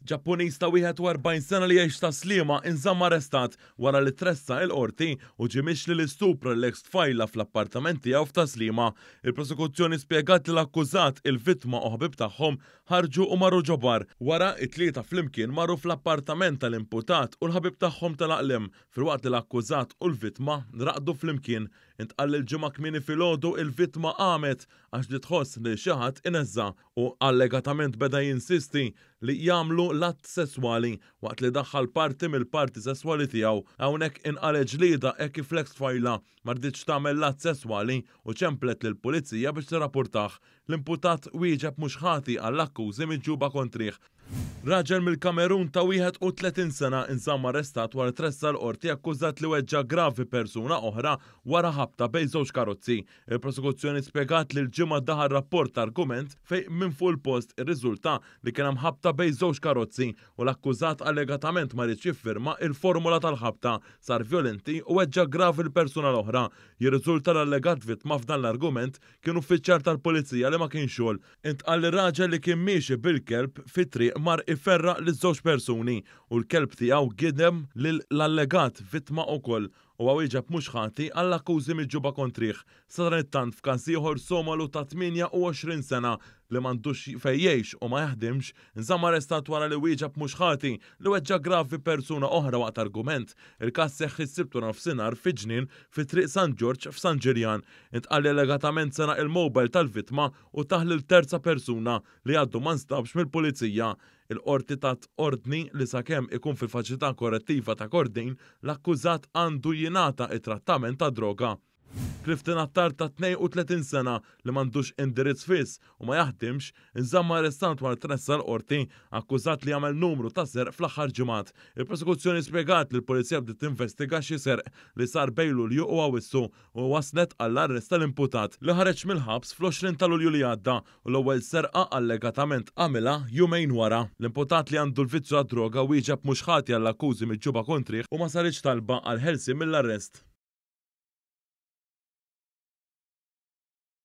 Ġappuniż ta' 41 sena li jgħix ta' Sliema inżamm arrestat wara li tressa l-qorti u ġie mixli l-istupra l-ex tfajla fl-appartament tiegħu f'ta' Sliema. Il-prosekuzzjoni spjegat li l-akkużat, il-vittma u ħbib tagħhom ħarġu u marru ġobar wara t-tlieta flimkien marru fl-appartament tal-imputat u l-ħabib tagħhom tal-aqlem filwaqt li l-akkużat u l-vittma raqdu flimkien. Intqal il-ġimgħa kmieni filgħodu il-vittma qamet għax li tħoss li xi ħadd ineżża u allegatament beda jinsisti li jagħmlu l-att sesswali waqt li daħħal parti mill-parti sesswali tiegħu. Hawnhekk inqalet ġlieda hekk kif l-ex tfajla ma rridx tagħmel l-att sesswali u ċemplet lill-pulizija biex tirrapportah. L-imputat wieġeb mhux ħati għall-akkużi miġġuba kontrih. Raġel mill-Kamerun ta' 31 sena inżamm arrestat wara tressa l-qorti akkużat li weġġa' gravi persuna oħra wara ħabta bejn żewġ karozzi. Il-prosekuzzjoni spjegat li l-ġimgħa daħal rapport argument fejn minn fuq il-post irriżulta li kien hemm ħabta bejn żewġ karozzi u l-akkużat allegatament ma rridx jiffirma il-formula tal-ħabta, sar vjolenti u weġġa' gravi l-persuna l-oħra. Jirriżulta l-allegat vittma f'dan l-argument kien uffiċjal tal-pulizija li ma kien xogħol. Intqal ir-raġel li kien miexi bil-kelb fit-triq mar iferra l-żewġ persuni u l-kelb tiegħu gidem lill-allegat vittma wkoll u għawieġeb mhux ħati għall-akkużi miġġuba kontrih. Sadan it-tant f'każ ieħor Somalu ta' 28 sena li m'għandux fejn jgħix u ma jaħdimx inżamm arrestat wara li wieġeb mhux ħati li weġġa' gravi persuna oħra waqt argument. Il-każ seħħ is-sibtu nofsinhar fi ġnien fi triq San George f'San Ġirjan. Intqal li allegatament sena il-mowbajl tal-vittma u taħ terza persuna li għaddu ma nstabx mill-pulizija. Il-qorti tat ordni li sakemm ikun fil-faċilità korrettiva ta' Kordin l-akkużat għandu jingħata it-trattament ta' droga. Clifton Attar ta' 32 sena li m'għandux indirizz fiss u ma jaħdimx inżamm arrestat wara tressa l-qorti akkużat li jagħmel numru ta' serq fl-aħħar ġimgħat. Il-prosekuzzjoni spjegat li l-pulizija bdiet tinvestiga xi serq li sar bejn Lulju u Awwissu u waslet għall-arrest tal-imputat li ħareġ mill-ħabs fl-20 ta' Lulju li għadda u l-ewwel serqa allegatament għamilha jumejn wara. L-imputat li għandu l-vizzju għad-droga wieġeb mhux ħati għall-akkużi miġġuba kontrih u ma saritx talba għal ħelsien mill-arrest.